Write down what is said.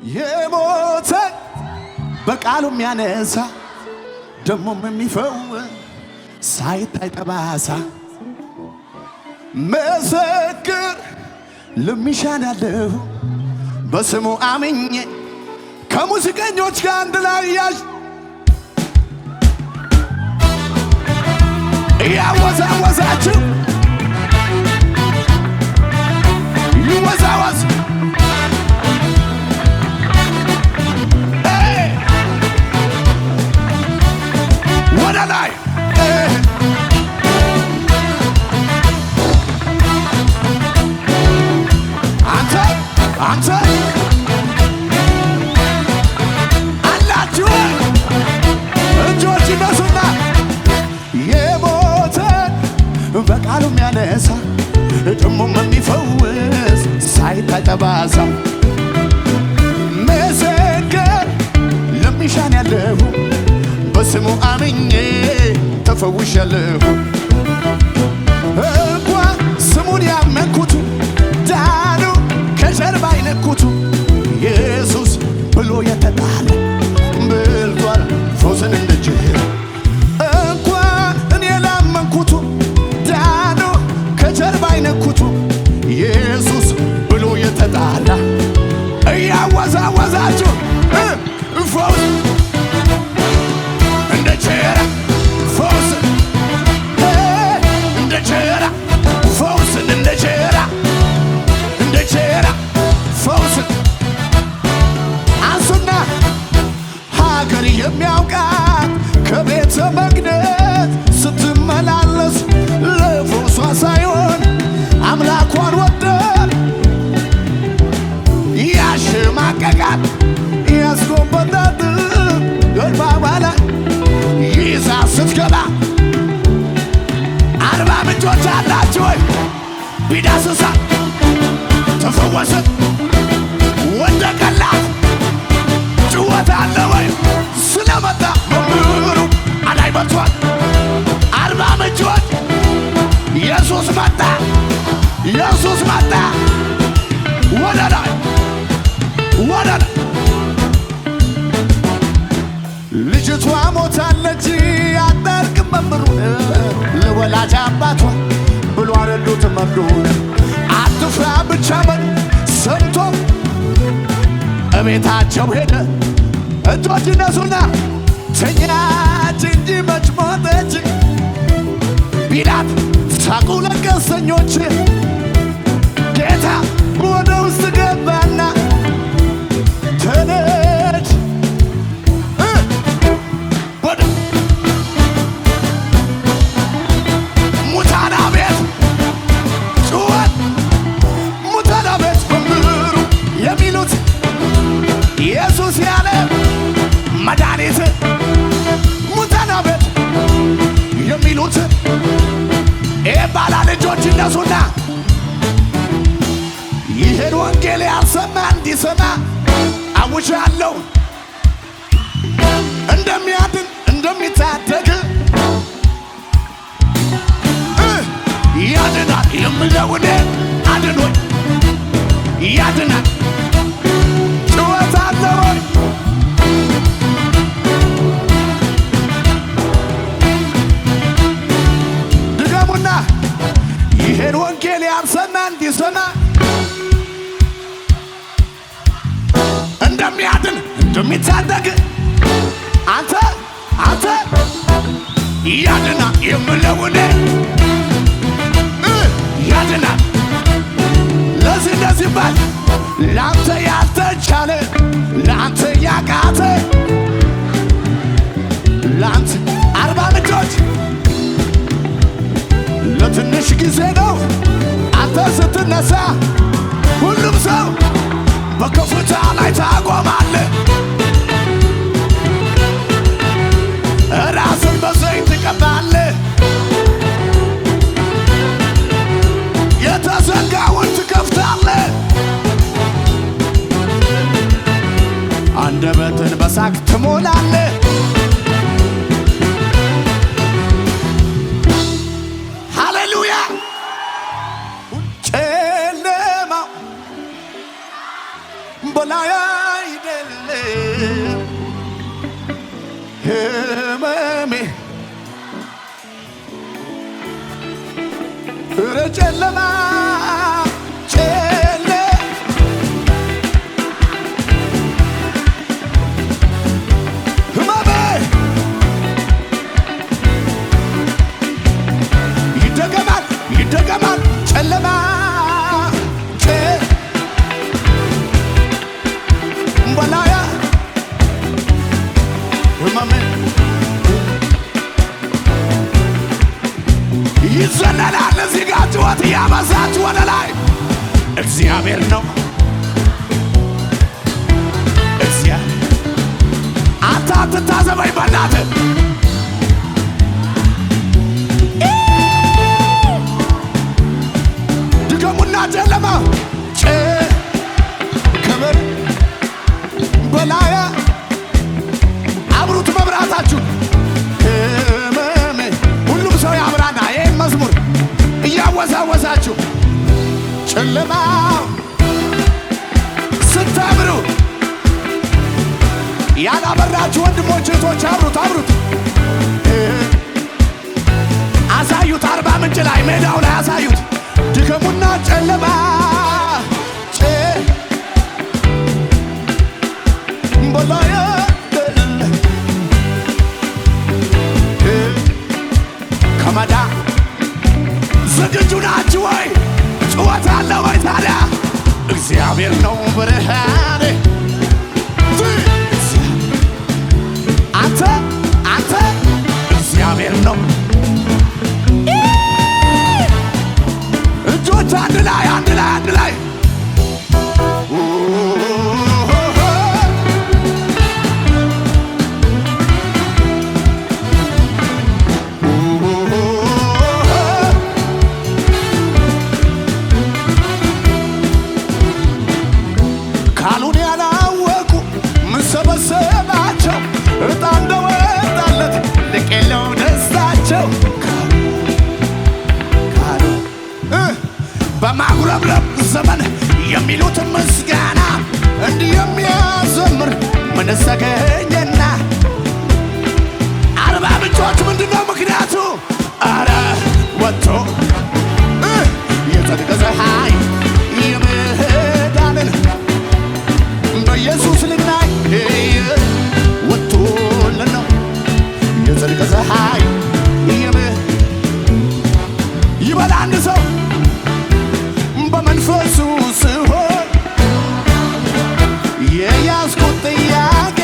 የሞተ በቃሉ የሚያነሳ ደሞም የሚፈውስ ሳይታይ ጠባሳ ምስክር ለሚሻን ያለው በስሙ አምኜ ከሙዚቀኞች ጋር አንድ ላይ ያወዛወዛችሁ ይወዛወዝ ወደ ላይ አንተ አላችሁ እጆች ይነሱና የሞተ በቃሉ የሚያነሳ ደሞም የሚፈውስ ሳይታይ ጠባሳ ምስክር ለሚሻን ያለሁ በስሙ አምኜ ተፈውሻለሁ። እንኳን ስሙን ያመንኩት ዳኑ ከጀርባ አይነኩት ኢየሱስ ብሎ የተጣለ ብልቷል ፈውስን እንደጅ እንኳን እኔ ላመንኩት ዳኑ ከጀርባ አይነኩት ኢየሱስ ብሎ የተጣለ እያወዛወዛችሁ ፈውስ እንደ ቸራ ፈውስ እንደ ቸራ ፈውስን እንደ ቸራ ፈውስ አንሱና ሀገር የሚያውቃት ከቤተ መቅደስ ስትመላለስ ለፈውሷ ሳይሆን አምላኳን ወደድ ያሸማቀቃት ያስጎበጣት ገርባባ ላይ ይዛ ስትገባ 40 ምንጮች አላችሁ ወይ ቢዳስሳ ተፈወሰ ወደቀላት ጭወት አለ ወይ ስለመጣ መምህሩ አላይ መጥቷል 40 ምንጮች ኢየሱስ መጣ ኢየሱስ መጣ ወደ ላይ ልጅቷ ሞታለች አታርቅም መምህሩን ለወላጅ አባቷ ብሎ አረዱት መርዶን አትፍራ ብቻ በል ሰምቶ እቤታቸው ሄደ። እጆች ይነሱና ተኛች እንጂ መች ሞተች ቢላት ሳቁ ለቀስተኞች ጌታ ወደ ውስጥ ገባና ተነች ወደ ሙታና ቤት ጩኸት ሙታና ቤት መምህሩ የሚሉት ኢየሱስ ያለ መድኃኒት ሙታና ቤት የሚሉት ባላ ልጆች እነሱና ይሄን ወንጌል ያልሰማ እንዲሰማ አውጃለሁ። እንደሚያድን እንደሚታደግ ያድናል የምለውኔ አድኖኝ ያድናል ጭወት አለ ወይ ድገሙና ይሄን ወንጌል ያልሰማ እንዲሰማ እንደሚያድን እንደሚታደግ አንተ ያድናል የምለውኔ ያድናል። ለዚህ ባል ለአንተ ያልተቻለ ለአንተ ያቃተ ለአንተ 40 ምንጮች ለትንሽ ጊዜ ነው። አንተ ስትነሳ ሁሉም ሰው በከፍታ ላይ ታቆማለህ። ራስን በዘይት ትቀባለህ። የተዘጋውን ትከፍታለህ። አንደበትን በሳቅ ትሞላለህ። ሃሌሉያ ጨለማው በላይ ህመሜ እረ ጨለማ ህመሜ ይደገማል ይደገማል ጨለማ በላያ ህመሜ ይዘለላል እዚህ ጋር ጩኸት እያበዛች ወደ ላይ እግዚአብሔር ነው አንተ አትታዘበኝ በእናትህ ድገሙና ጨለማ ክብር በላያ አብሩት መብራታችሁን ህመሜ ሁሉም ሰው ያብራና ይህን መዝሙር እያወዛወዛችሁ ጨለማው ስታብሩ ያላበራችሁ ወንድሞች እህቶች አብሩት አብሩት አሳዩት አርባ ምንጭ ላይ ሜዳው ላይ አሳዩት ድገሙና ጨለማ በላያ ከመዳ ዝግጁ ናችሁ ወይ? ጩኸት አለ ወይ ታዲያ? እግዚአብሔር ነው ብርሃኔ አንተ እግዚአብሔር ነው እጆች አንድ ላይ አንድ ላይ አንድ ላይ ካሉን ያላወቁ ምሰበሰባቸው እጣ እንደወጣለት ልቄለው ደስታቸው ካሉ በማጉረምረም ዘመን የሚሉትን ምስጋና እንዲህ የሚያዘምር ምን ተገኘና አርባ ምንጮች ምንድነው ምክንያቱ? አረ ወጥቶ የጽድቅ ፀሐይ የመዳንን በኢየሱስ ልናይ ወጥቶልን ነው የጽድቅ ፀሐይ ይበል አንድ ሰው በመንፈሱ ስሆን የያዝኩት ጥያቄ